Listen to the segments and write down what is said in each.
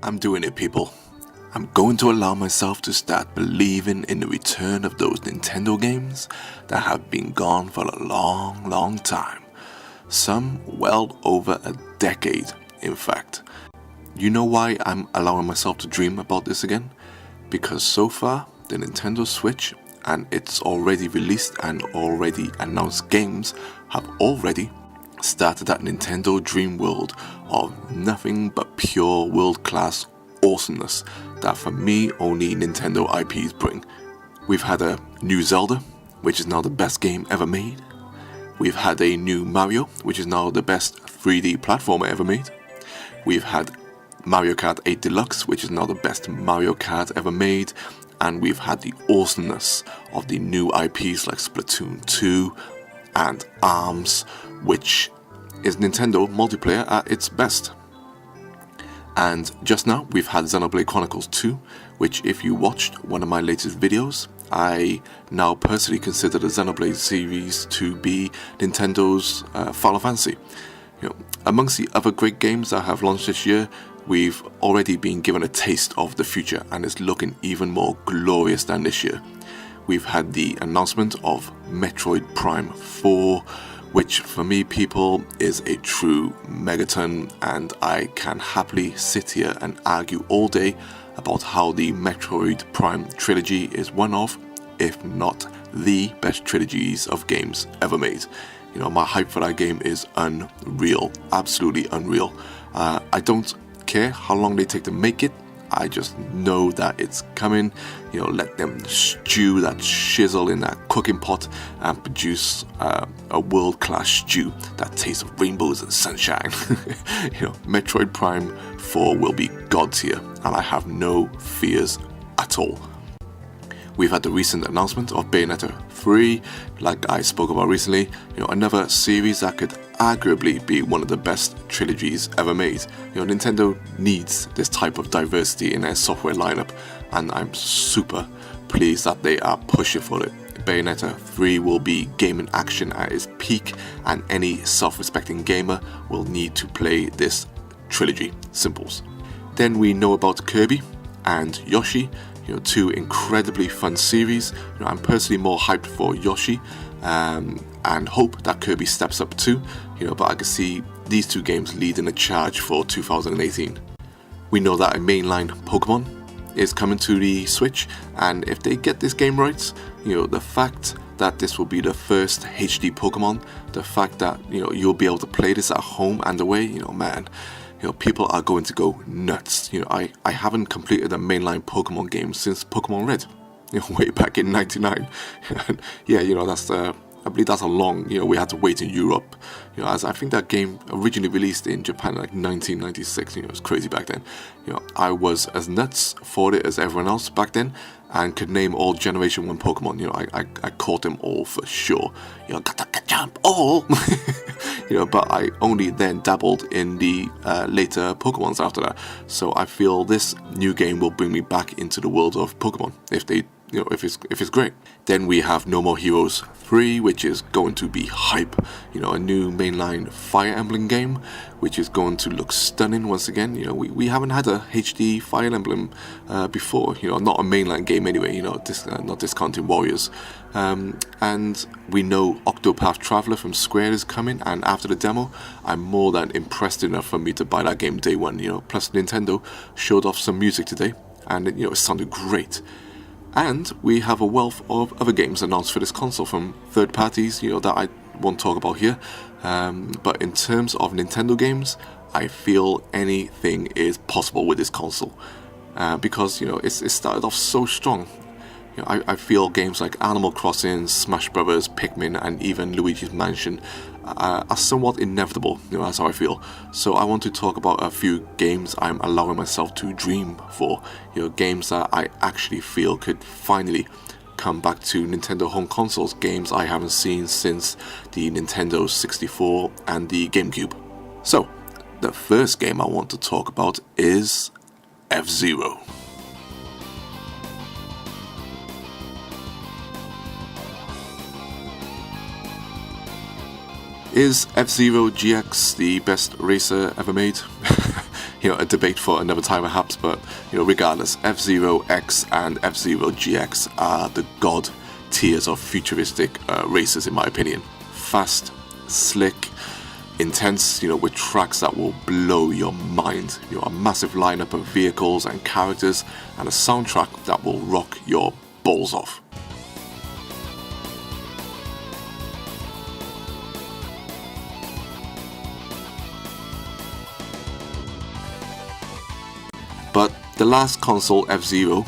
I'm doing it, people. I'm going to allow myself to start believing in the return of those Nintendo games that have been gone for a long, long time. Some well over a decade, in fact. You know why I'm allowing myself to dream about this again? Because so far, the Nintendo Switch and its already released and already announced games have already started that Nintendo dream world of nothing but pure world-class awesomeness that for me only Nintendo IPs bring. We've had a new Zelda, which is now the best game ever made. We've had a new Mario, which is now the best 3D platformer ever made. We've had Mario Kart 8 Deluxe, which is now the best Mario Kart ever made. And we've had the awesomeness of the new IPs like Splatoon 2 and ARMS, which is Nintendo multiplayer at its best. And just now we've had Xenoblade Chronicles 2, which if you watched one of my latest videos, I now personally consider the Xenoblade series to be Nintendo's Final Fantasy. Amongst the other great games that have launched this year, we've already been given a taste of the future and it's looking even more glorious than this year. We've had the announcement of Metroid Prime 4, which for me, people, is a true megaton, and I can happily sit here and argue all day about how the Metroid Prime trilogy is one of, if not the best trilogies of games ever made. My hype for that game is unreal, absolutely unreal. I don't care how long they take to make it. I just know that it's coming. Let them stew that shizzle in that cooking pot and produce a world-class stew that tastes of rainbows and sunshine. Metroid Prime 4 will be god tier, and I have no fears at all. We've had the recent announcement of Bayonetta 3, like I spoke about recently, another series that could arguably be one of the best trilogies ever made. Nintendo needs this type of diversity in their software lineup, and I'm super pleased that they are pushing for it. Bayonetta 3 will be gaming action at its peak, and any self-respecting gamer will need to play this trilogy. Simples. Then we know about Kirby and Yoshi, two incredibly fun series. I'm personally more hyped for Yoshi and hope that Kirby steps up too, but I can see these two games leading a charge for 2018. We know that a mainline Pokemon is coming to the Switch, and if they get this game right, the fact that this will be the first HD Pokemon, the fact that you'll be able to play this at home and away, man, people are going to go nuts. I haven't completed a mainline Pokemon game since Pokemon Red, way back in '99. That's I believe that's how long we had to wait in Europe. As I think that game originally released in Japan in 1996. It was crazy back then. I was as nuts for it as everyone else back then, and could name all Generation 1 Pokemon. I caught them all for sure. Gotta jump all. But I only then dabbled in the later Pokemons after that. So I feel this new game will bring me back into the world of Pokemon if it's great. Then we have No More Heroes 3, which is going to be hype. A new mainline Fire Emblem game, which is going to look stunning once again. We haven't had a HD Fire Emblem before. Not a mainline game anyway. Not discounting Warriors. And we know Octopath Traveler from Square is coming, and after the demo, I'm more than impressed enough for me to buy that game day one. Plus Nintendo showed off some music today, and it sounded great. And we have a wealth of other games announced for this console from third parties, that I won't talk about here. But in terms of Nintendo games, I feel anything is possible with this console. Because, it started off so strong. I feel games like Animal Crossing, Smash Brothers, Pikmin, and even Luigi's Mansion are somewhat inevitable. That's how I feel. So I want to talk about a few games I'm allowing myself to dream for. Games that I actually feel could finally come back to Nintendo home consoles. Games I haven't seen since the Nintendo 64 and the GameCube. So the first game I want to talk about is FZero. Is FZero GX the best racer ever made? a debate for another time perhaps, but regardless, F-Zero X and F-Zero GX are the god tiers of futuristic races in my opinion. Fast, slick, intense, with tracks that will blow your mind, a massive lineup of vehicles and characters, and a soundtrack that will rock your balls off. But the last console, F-Zero,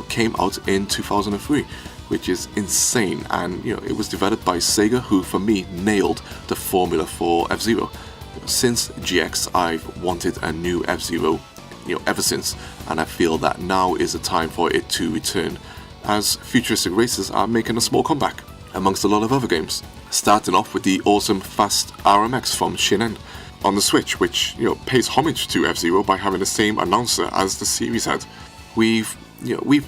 came out in 2003, which is insane, and it was developed by Sega, who for me nailed the formula for F-Zero. Since GX, I've wanted a new F-Zero, ever since, and I feel that now is the time for it to return, as futuristic races are making a small comeback, amongst a lot of other games. Starting off with the awesome Fast RMX from Shinen on the Switch, which pays homage to F-Zero by having the same announcer as the series had. We've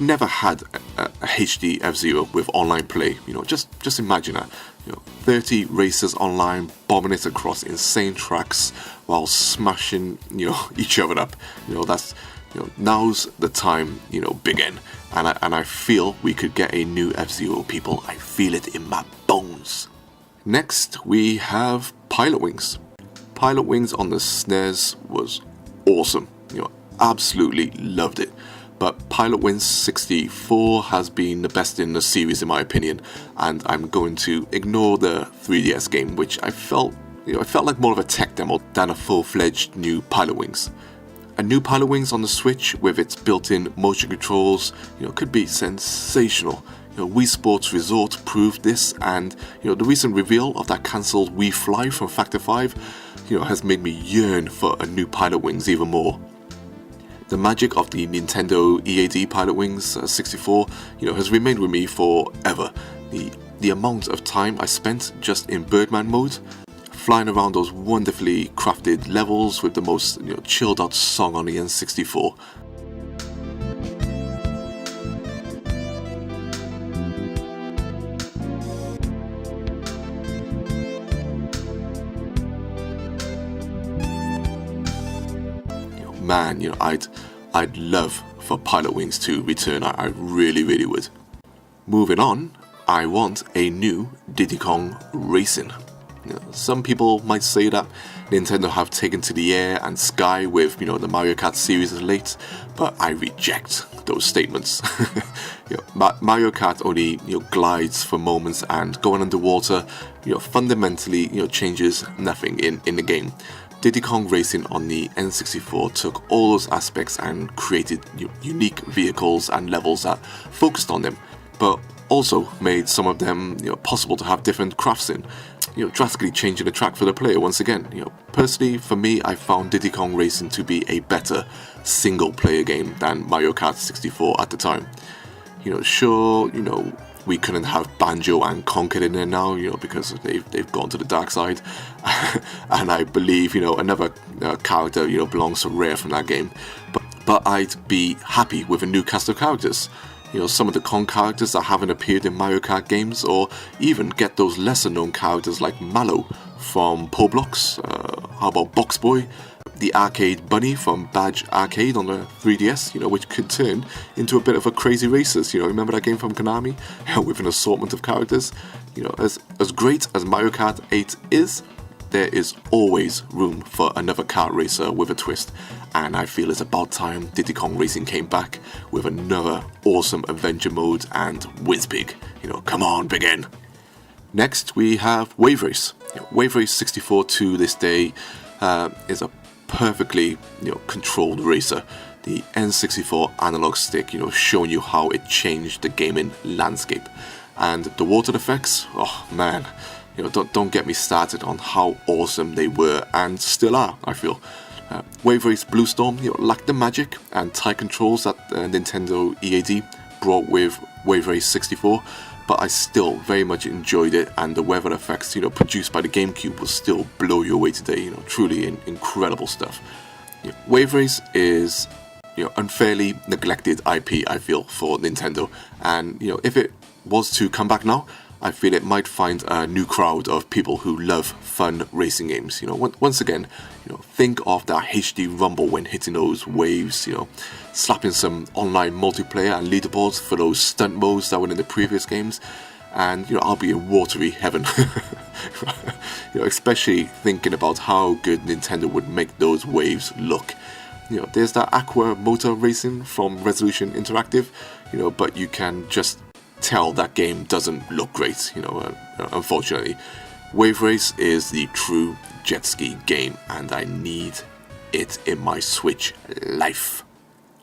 never had a HD F-Zero with online play. Just imagine that. 30 racers online bombing it across insane tracks while smashing each other up. That's now's the time begin. And I feel we could get a new F-Zero, people. I feel it in my bones. Next we have Pilotwings. Pilotwings on the SNES was awesome. Absolutely loved it. But Pilotwings 64 has been the best in the series in my opinion, and I'm going to ignore the 3DS game, which I felt like more of a tech demo than a full-fledged new Pilotwings. A new Pilotwings on the Switch with its built-in motion controls, could be sensational. Wii Sports Resort proved this, and the recent reveal of that cancelled Wii Fly from Factor 5, has made me yearn for a new Pilotwings even more. The magic of the Nintendo EAD Pilotwings 64, has remained with me forever. The amount of time I spent just in Birdman mode, flying around those wonderfully crafted levels with the most chilled out song on the N64. Man, I'd love for Pilotwings to return. I really would. Moving on, I want a new Diddy Kong Racing. Some people might say that Nintendo have taken to the air and sky with the Mario Kart series of late, but I reject those statements. Mario Kart only glides for moments, and going underwater fundamentally changes nothing in the game. Diddy Kong Racing on the N64 took all those aspects and created unique vehicles and levels that focused on them, but also made some of them possible to have different crafts in, drastically changing the track for the player once again. Personally, for me, I found Diddy Kong Racing to be a better single-player game than Mario Kart 64 at the time. Sure, we couldn't have Banjo and Conker in there now, because they've gone to the dark side, and I believe another character belongs to Rare from that game. But I'd be happy with a new cast of characters. Some of the Kong characters that haven't appeared in Mario Kart games, or even get those lesser known characters like Mallow from Poblox. How about Box Boy? The arcade bunny from Badge Arcade on the 3DS, which could turn into a bit of a Crazy Racers. Remember that game from Konami? With an assortment of characters. As great as Mario Kart 8 is, there is always room for another kart racer with a twist. And I feel it's about time Diddy Kong Racing came back with another awesome adventure mode and Whizpig. Come on, begin. Next, we have Wave Race. Wave Race 64 to this day is a perfectly controlled racer. The N64 analog stick showing you how it changed the gaming landscape, and the water effects, oh man, don't get me started on how awesome they were and still are. I feel Wave Race Blue Storm lacked the magic and tight controls that Nintendo EAD brought with Wave Race 64, but I still very much enjoyed it, and the weather effects produced by the GameCube will still blow you away today. Truly incredible stuff. Wave Race is unfairly neglected IP, I feel, for Nintendo, and if it was to come back now, I feel it might find a new crowd of people who love fun racing games. Once again, think of that HD rumble when hitting those waves. Slapping some online multiplayer and leaderboards for those stunt modes that were in the previous games, and I'll be in watery heaven. Especially thinking about how good Nintendo would make those waves look. There's that Aqua Motor Racing from Resolution Interactive, but you can just tell that game doesn't look great, unfortunately. Wave Race is the true jet ski game, and I need it in my Switch life.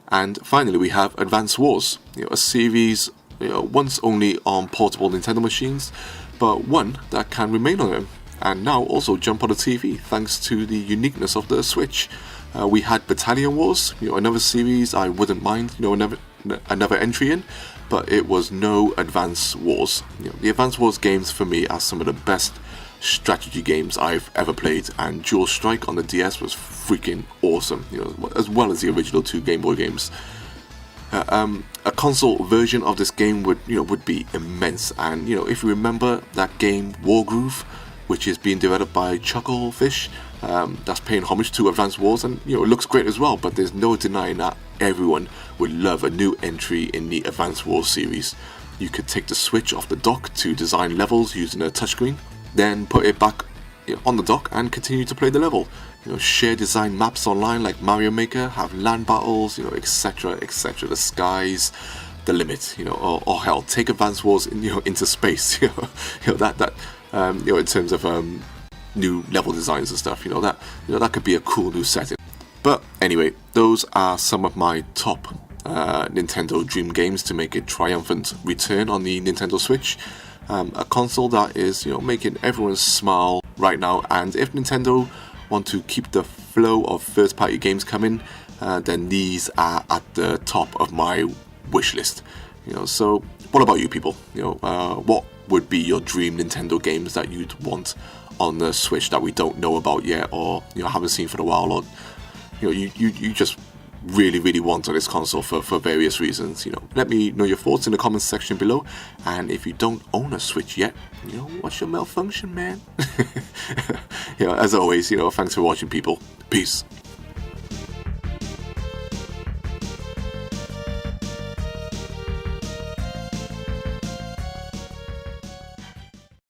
And finally, we have Advance Wars, a series once only on portable Nintendo machines, but one that can remain on them, and now also jump on the TV thanks to the uniqueness of the Switch. We had Battalion Wars, another series I wouldn't mind, another entry in, but it was no Advance Wars. The Advance Wars games for me are some of the best strategy games I've ever played, and Dual Strike on the DS was freaking awesome, as well as the original 2 Game Boy games. A console version of this game would be immense, and if you remember that game Wargroove, which is being developed by Chucklefish, that's paying homage to Advance Wars, and it looks great as well, but there's no denying that everyone would love a new entry in the Advance Wars series. You could take the Switch off the dock to design levels using a touchscreen, then put it back on the dock and continue to play the level. Share design maps online like Mario Maker, have land battles, etc, etc. The sky's the limit, or hell, take Advance Wars into space, in terms of new level designs and stuff, that could be a cool new setting. But anyway, those are some of my top Nintendo dream games to make a triumphant return on the Nintendo Switch. A console that is, making everyone smile right now, and if Nintendo want to keep the flow of first-party games coming, then these are at the top of my wish list. So what about you people? What would be your dream Nintendo games that you'd want on the Switch that we don't know about yet, or haven't seen for a while, or you just really want on this console for various reasons? Let me know your thoughts in the comments section below, and if you don't own a Switch yet, what's your malfunction, man? As always, thanks for watching, people. Peace.